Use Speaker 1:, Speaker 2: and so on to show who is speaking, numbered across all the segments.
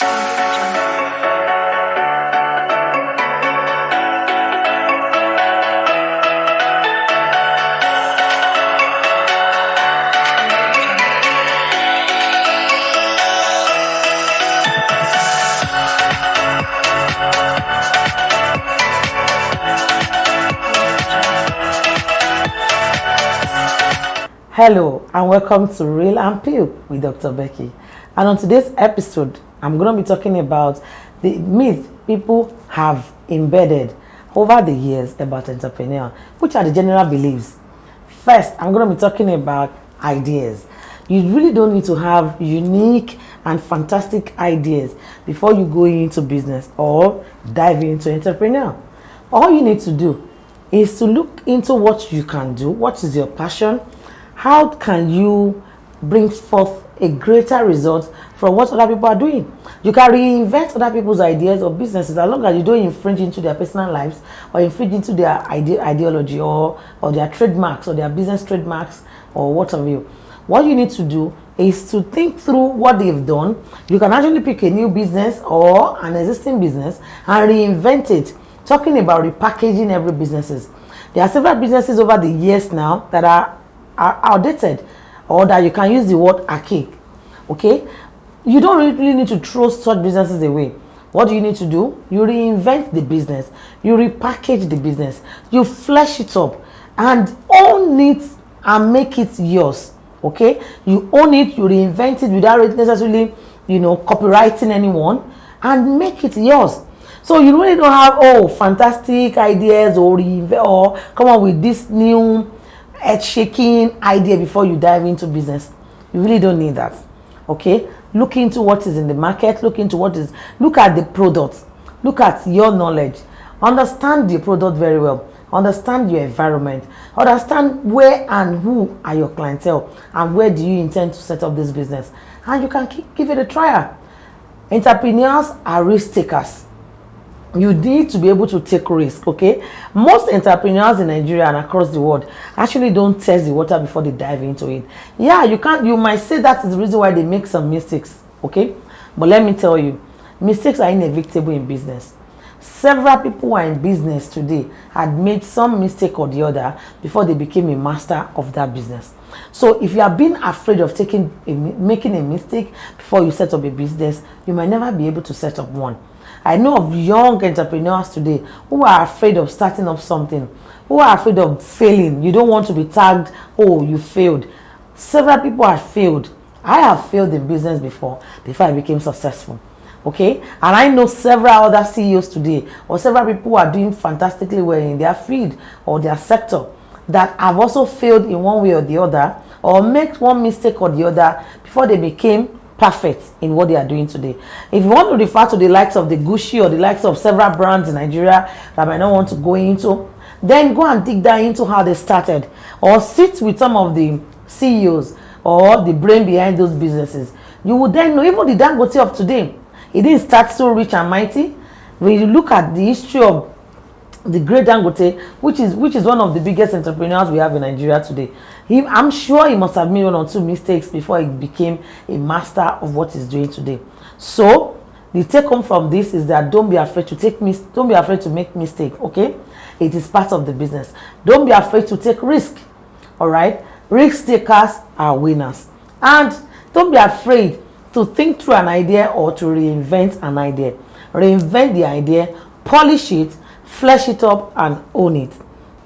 Speaker 1: Hello and welcome to Real and Peel with Dr. Becky. And on today's episode, I'm going to be talking about the myth people have embedded over the years about entrepreneur, which are the general beliefs. First, I'm going to be talking about ideas. You really don't need to have unique and fantastic ideas before you go into business or dive into entrepreneur. All you need to do is to look into what you can do, what is your passion, how can you bring forth a greater result from what other people are doing. You can reinvent other people's ideas or businesses as long as you don't infringe into their personal lives or infringe into their ideology or their trademarks or their business trademarks or what have you. What you need to do is to think through what they've done. You can actually pick a new business or an existing business and reinvent it. Talking about repackaging every businesses. There are several businesses over the years now that are outdated, or that you can use the word archaic. Okay, you don't really need to throw such businesses away. What do you need to do? You reinvent the business, you repackage the business, you flesh it up and own it and make it yours. Okay, you own it, you reinvent it without necessarily copywriting anyone, and make it yours. So you really don't have fantastic ideas or come up with this new earth-shaking idea before you dive into business. You really don't need that. Okay, look into what is in the market, look at the product, look at your knowledge, understand the product very well, understand your environment, understand where and who are your clientele and where do you intend to set up this business, and you can give it a trial. Entrepreneurs are risk takers. You need to be able to take risk. Okay, most entrepreneurs in Nigeria and across the world actually don't test the water before they dive into it. Yeah, you might say that is the reason why they make some mistakes. Okay, but let me tell you, mistakes are inevitable in business. Several people who are in business today had made some mistake or the other before they became a master of that business. So if you are being afraid of making a mistake before you set up a business, you might never be able to set up one. I know of young entrepreneurs today who are afraid of starting up something, who are afraid of failing. You don't want to be tagged, oh, you failed. Several people have failed. I have failed in business before I became successful. Okay, and I know several other CEOs today or several people who are doing fantastically well in their field or their sector that have also failed in one way or the other, or make one mistake or the other before they became perfect in what they are doing today. If you want to refer to the likes of the Gucci or the likes of several brands in Nigeria that I might not want to go into, then go and dig down into how they started, or sit with some of the CEOs or the brain behind those businesses. You will then know even the Dangote of today, it didn't start so rich and mighty. When you look at the history of the great Dangote, which is one of the biggest entrepreneurs we have in Nigeria today, I'm sure he must have made one or two mistakes before he became a master of what he's doing today. So the take home from this is that don't be afraid to make mistake. Okay, it is part of the business. Don't be afraid to take risk. All right, risk takers are winners. And don't be afraid to think through an idea or to reinvent an idea. Reinvent the idea, polish it, flesh it up, and own it.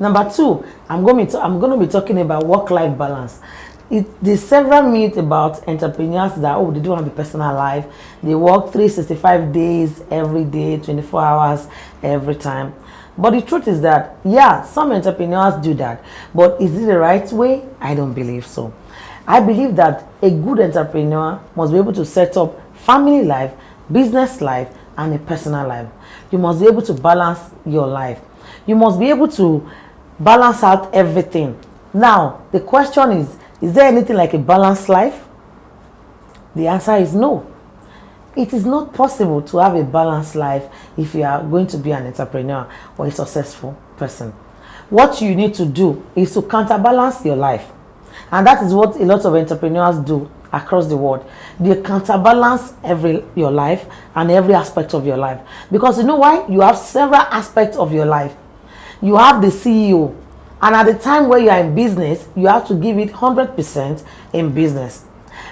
Speaker 1: Number two, I'm going to be talking about work-life balance. There's several myths about entrepreneurs that they don't have a personal life. They work 365 days every day, 24 hours every time. But the truth is that, yeah, some entrepreneurs do that. But is it the right way? I don't believe so. I believe that a good entrepreneur must be able to set up family life, business life, and a personal life. You must be able to balance your life. You must be able to balance out everything. Now, the question is there anything like a balanced life? The answer is no. It is not possible to have a balanced life if you are going to be an entrepreneur or a successful person. What you need to do is to counterbalance your life. And that is what a lot of entrepreneurs do. across the world. They counterbalance your life and every aspect of your life. Because you know why? You have several aspects of your life. You have the CEO, and at the time where you are in business, you have to give it 100% in business.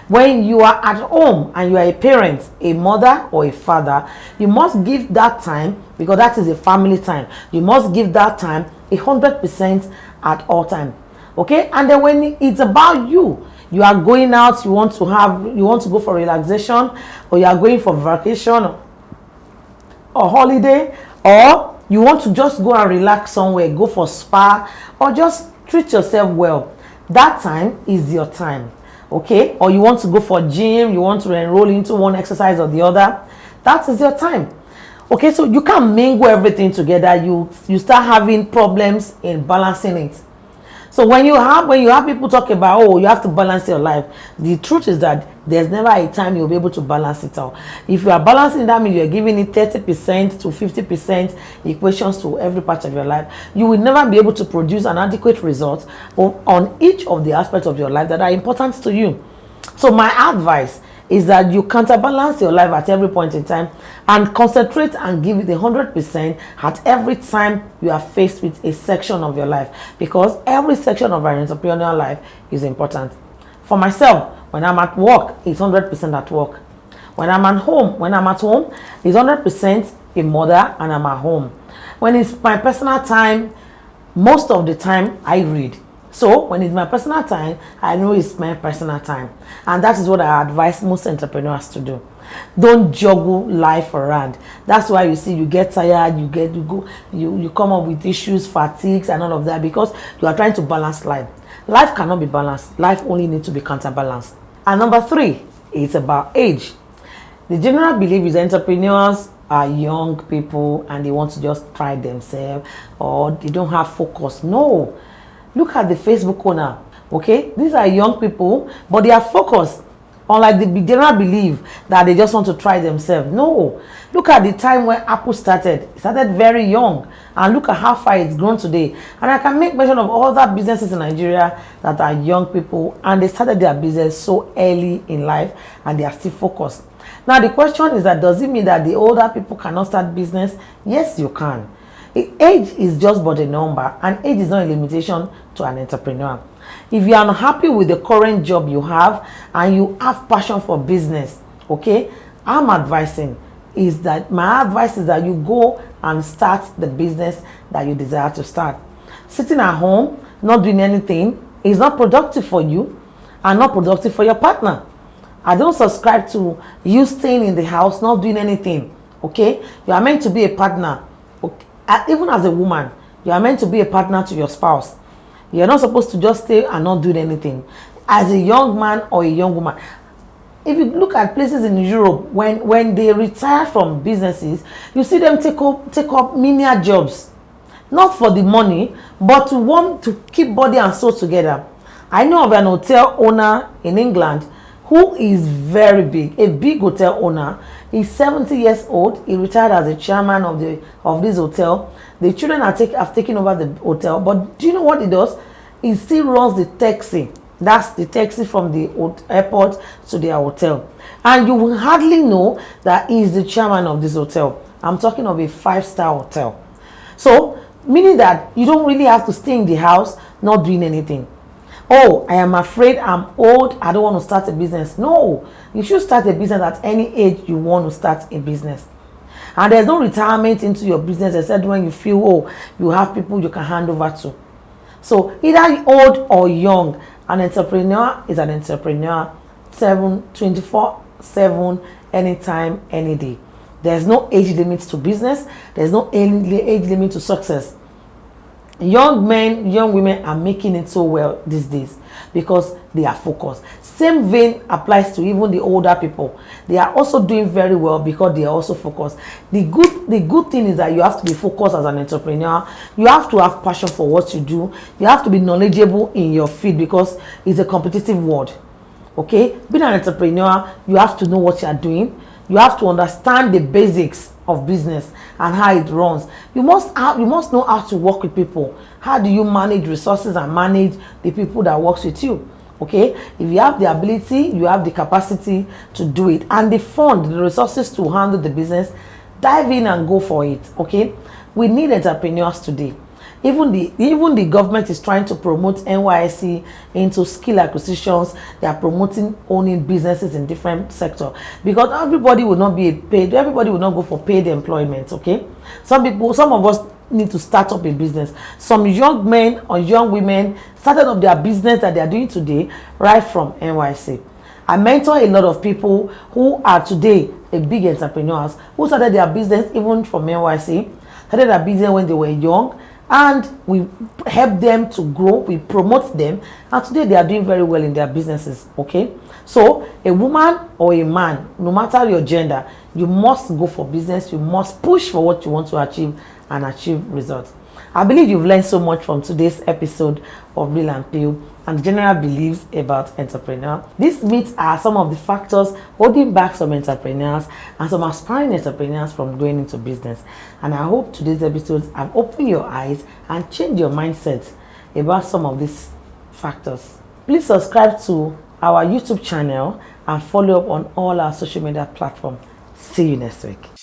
Speaker 1: When you are at home and you are a parent, a mother or a father, you must give that time, because that is a family time. You must give that time 100% at all time. Okay? And then when it's about you, you are going out, you want to go for relaxation, or you are going for vacation or holiday, or you want to just go and relax somewhere, go for spa, or just treat yourself well, that time is your time. Okay? Or you want to go for gym, you want to enroll into one exercise or the other, that is your time. Okay? So you can't mingle everything together. You start having problems in balancing it. So when you have people talk about, oh, you have to balance your life, the truth is that there's never a time you'll be able to balance it out. If you are balancing, that means you're giving it 30% to 50% equations to every part of your life. You will never be able to produce an adequate result on each of the aspects of your life that are important to you. So my advice is that you counterbalance your life at every point in time and concentrate and give it 100% at every time you are faced with a section of your life, because every section of our entrepreneurial life is important. For myself, when I'm at work, it's 100% at work. When I'm at home, it's 100% a mother and I'm at home. When it's my personal time, most of the time I read. So when it's my personal time, I know it's my personal time. And that is what I advise most entrepreneurs to do. Don't juggle life around. That's why you see you get tired, you come up with issues, fatigues and all of that, because you are trying to balance life. Life cannot be balanced. Life only needs to be counterbalanced. And number 3, it's about age. The general belief is entrepreneurs are young people and they want to just try themselves, or they don't have focus. No. Look at the Facebook owner, okay? These are young people, but they are focused. Unlike the general belief that they just want to try themselves. No. Look at the time when Apple started. It started very young. And look at how far it's grown today. And I can make mention of other businesses in Nigeria that are young people, and they started their business so early in life and they are still focused. Now the question is that, does it mean that the older people cannot start business? Yes, you can. Age is just but a number, and age is not a limitation to an entrepreneur. If you are unhappy with the current job you have and you have passion for business, okay, my advice is that you go and start the business that you desire to start. Sitting at home, not doing anything, is not productive for you and not productive for your partner. I don't subscribe to you staying in the house, not doing anything, okay? You are meant to be a partner, okay? Even as a woman, you are meant to be a partner to your spouse. You're not supposed to just stay and not do anything. As a young man or a young woman, if you look at places in Europe, when they retire from businesses, you see them take up menial jobs, not for the money, but to want to keep body and soul together. I know of an hotel owner in England who is very big, a big hotel owner. He's 70 years old. He retired as a chairman of this hotel. The children have taken over the hotel. But do you know what he does? He still runs the taxi. That's the taxi from the airport to their hotel. And you will hardly know that he is the chairman of this hotel. I'm talking of a 5-star hotel. So, meaning that you don't really have to stay in the house not doing anything. Oh, I am afraid I'm old, I don't want to start a business. No, you should start a business at any age you want to start a business. And there's no retirement into your business except when you feel, oh, you have people you can hand over to. So either old or young, an entrepreneur is an entrepreneur 24/7, anytime, any day. There's no age limit to business. There's no age limit to success. Young men, young women are making it so well these days because they are focused. Same vein applies to even the older people. They are also doing very well because they are also focused. The good thing is that you have to be focused as an entrepreneur. You have to have passion for what you do. You have to be knowledgeable in your field because it's a competitive world. Okay? Being an entrepreneur, you have to know what you are doing. You have to understand the basics of business and how it runs. You must know how to work with people. How do you manage resources and manage the people that works with you? Okay, if you have the ability, you have the capacity to do it, and the fund, the resources to handle the business, dive in and go for it. Okay, we need entrepreneurs today. Even the government is trying to promote NYSC into skill acquisitions. They are promoting owning businesses in different sectors, because everybody will not be paid. Everybody will not go for paid employment. Okay, some of us need to start up a business. Some young men or young women started up their business that they are doing today right from NYC. I mentor a lot of people who are today a big entrepreneurs who started their business even from NYC, started their business when they were young, and we help them to grow, we promote them, and today they are doing very well in their businesses. Okay, so a woman or a man, no matter your gender, you must go for business. You must push for what you want to achieve and achieve results. I believe you've learned so much from today's episode of Real and Pure and general beliefs about entrepreneurs. These myths are some of the factors holding back some entrepreneurs and some aspiring entrepreneurs from going into business. And I hope today's episodes have opened your eyes and changed your mindset about some of these factors. Please subscribe to our YouTube channel and follow up on all our social media platforms. See you next week.